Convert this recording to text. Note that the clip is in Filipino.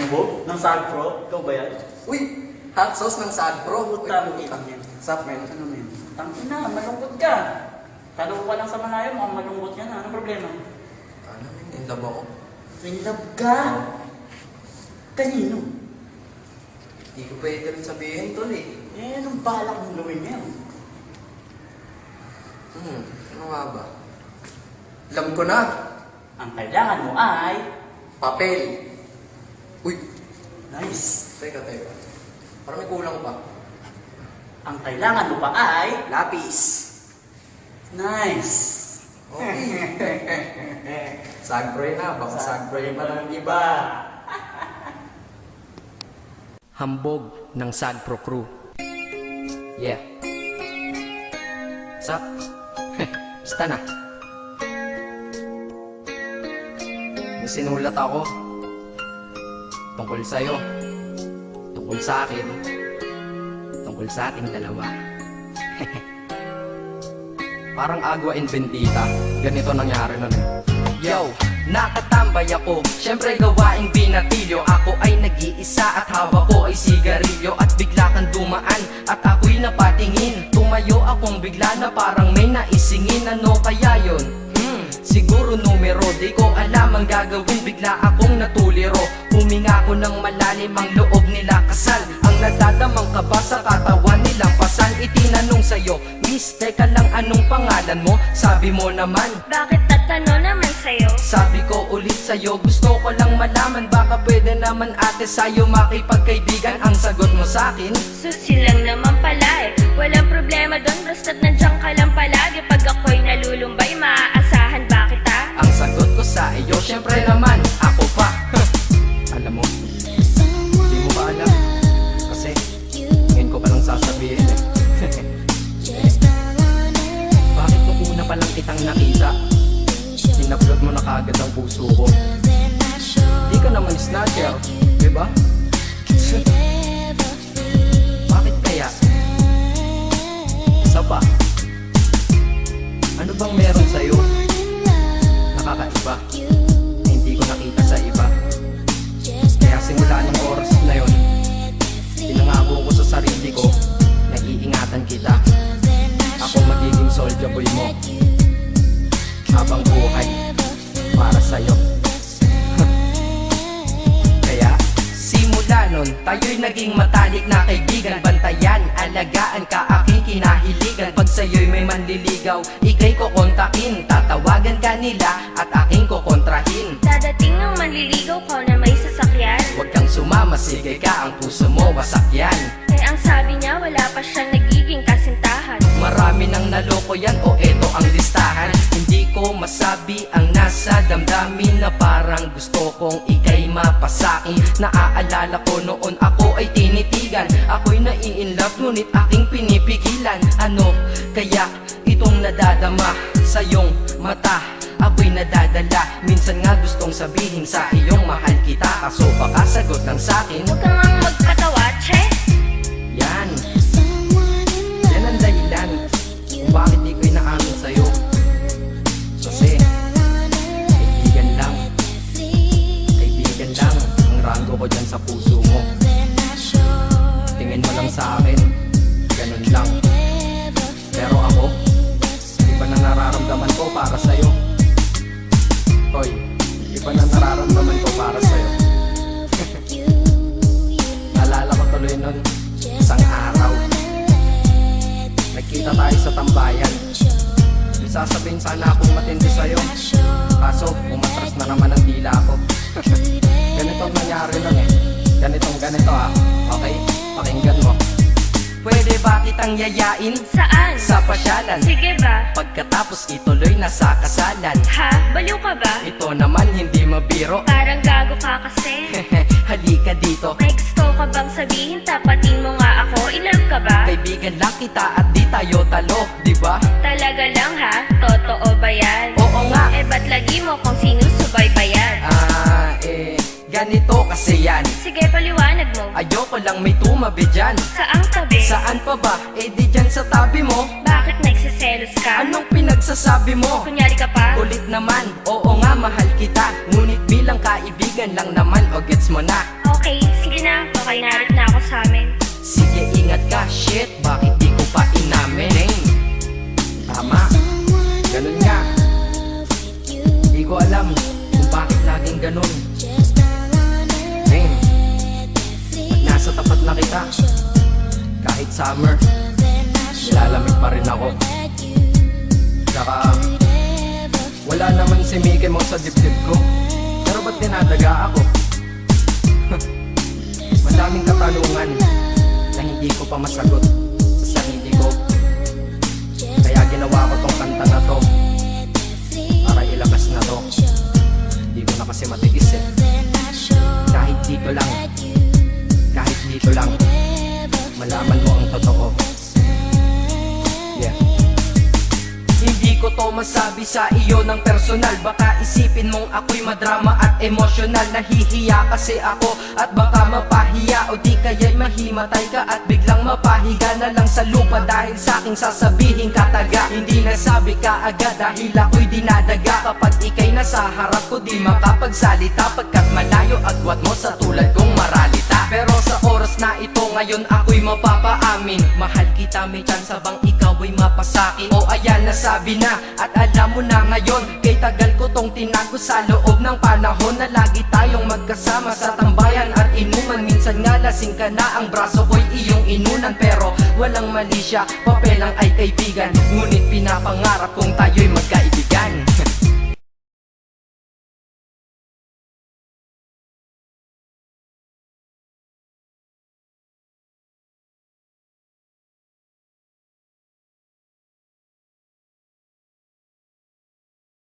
Hambog? Ng Sagpro? Ikaw ba yan? Uy! Hot sauce ng Sagpro. Utang yan. Sap, men. Ano men? Tangin na, malungkot ka. Tanong pa lang sa malayo, mukhang malungkot ka na. Anong problema? Ano, men? In love ako. In love ka? Kanino? Hindi ko pwede rin sabihin, tol eh. Eh, anong balak mong gawin ngayon? Ano nga ba? Alam ko na. Ang kailangan mo ay... Papel. Uy! Nice. Teka. Parang may kulang pa. Ang kailangan mo pa ay... Lapis. Nice. Okay. Sagproy na. Baka sagproy pa ng iba. Hambog ng Sagpro Crew. Yeah. Sup? Basta na. May sinulat ako tungkol sa'yo, tungkol sa akin, tungkol sa ating dalawa. Parang Agua and Bendita. Ganito nangyari nun eh. Yo! Nakatambay ako, syempre gawaing binatilyo. Ako ay nag-iisa at hawak ko ay sigarilyo. At bigla kang dumaan at ako'y napatingin. Tumayo akong bigla na parang may naisingin. Ano kaya yun? Siguro numero, di ko alam ang gagawin. Bigla akong natuliro. Huminga ko ng malalim, ang loob nila kasal. Ang nadadamang kaba sa katawan nilang pasal. Itinanong sa'yo, Miss, teka lang, anong pangalan mo? Sabi mo naman, bakit tatano naman sa'yo? sabi ko ulit sa'yo, gusto ko lang malaman. Baka pwede naman ate sa'yo makipagkaibigan. Ang sagot mo sa'kin, Susi lang naman pala eh. Walang problema doon, basta't nandiyan ka lang palagi. Pag ako'y nalulumbay, maaasahan ba kita? ang sagot ko sa iyo, syempre naman, ako pa. Alam mo, di mo ba alam? Kasi, ngayon ko palang sasabihin eh. Bakit nung una pa lang kitang nakita, sinablot mo na kagad ang puso ko? Di ka naman snatcher, di ba? Bakit kaya? Isa pa, ano bang meron sa'yo? Nakakaiba, na hindi ko nakita sa iba. Kaya simula ng oras na yon, pinangako ko sa sarili ko, nag-iingatan kita. Ako magiging soldier boy mo, habang buhay para sa'yo. Kaya simula nun, tayo'y naging matalik na kaibigan. Bantayan, alagaan ka, aking kinahiligan. Pag sa'yo'y may manliligaw, ika'y kukontakin. Tatawagan ka nila at aking kukontrahin. Dadating ng manliligaw ko na may sasakyan. Huwag kang sumama, sige ka, ang puso mo wasak yan. Eh ang sabi niya, wala pa siyang nagiging kasintahan. Marami nang naloko yan, o eto ang listahan. Hindi ko masabi ang nasa damdamin, na parang gusto kong ika'y mapasakin. Naaalala ko noon ako ay tinitigan, ako'y nai-inlove ngunit aking pinipigilan. Ano kaya itong nadadama sa iyong mata? Ako'y nadadala, minsan nga gustong sabihin sa iyong mahal kita. Kaso baka sagot lang sa'kin, Huwag kang ang magpatawa, che. yan ang dahilan kung bakit di ko inaamin sa'yo. Kasi kaibigan lang ang rango ko dyan sa puso mo. Tingin mo lang sa akin, ganun lang. Pero ako, iba na nararamdaman ko para sa'yo. Hoy, iba na nararamdaman ko para sa'yo. Naalala ko tuloy nun, isang araw nagkita tayo sa tambayan. May sasabihin sana akong matindi sa'yo, kaso umatras na naman ang dila ko. Ganito ang nangyari nun eh. Ganito okay? Pakinggan mo. Pwede ba kitang yayain Saan? sa pasyalan? Sige ba? Pagkatapos ituloy na sa kasalan. Ha? Baliw ka ba? Ito naman hindi mabiro. Parang gago ka kasi. Halika dito, May gusto ka bang sabihin? Tapatin mo nga ako. I-love ka ba? kaibigan lang kita at di tayo talo, di ba? Talaga lang ha? Totoo ba yan? Oo nga. Eh ba't lagi mo kung sinusubaybayan? Ganito kasi yan. Sige paliwanag mo. Ayoko lang may tumabi dyan. Saang tabi? Saan pa ba? Eh di dyan sa tabi mo. Bakit nagsiselos ka? Anong pinagsasabi mo? Kunyari ka pa? Kulit naman, oo nga mahal kita. Ngunit bilang kaibigan lang naman, o gets mo na. Okay, sige na. Narit na ako sa amin. Sige ingat ka, shit, bakit di ko pa inamin? Dang. Tama, ganun nga. Di ko alam kung bakit laging ganun. Dang. Pag nasa tapat na kita, kahit summer, nilalamig pa rin ako. Tsaka wala naman si Mickey Mouse sa dibdib ko, pero ba't dinadaga ako? Madaming katanungan na hindi ko pa masagot sa sarili ko. Kaya ginawa ko tong kanta na to para ilabas na to. Hindi ko na kasi matiis eh. Kahit dito lang malaman mo ang totoo. Yeah. Hindi ko to masabi sa iyo ng personal. Baka isipin mong ako'y madrama at emosyonal. Nahihiya kasi ako at baka mapahiya, o di kaya'y mahimatay ka at biglang mapahiga na lang sa lupa dahil sa aking sasabihin kataga. Hindi nasabi ka agad dahil ako'y dinadaga. Kapag ika'y nasa harap ko di makapagsalita, pagkat malayo agwat mo sa tulad kong maralita. Pero sa oras na ito ngayon ako'y mapapaamin, mahal kita, may chance bang ikaw ay mapasakin? O ayan, nasabi na at alam mo na ngayon. Kay tagal ko tong tinago sa loob ng panahon na lagi tayong magkasama sa tambayan at inuman. Minsan nga lasing ka na, ang braso ko'y iyong inunan, pero walang mali siya, papelang ay kaibigan. Ngunit pinapangarap kong tayo'y magkaibigan.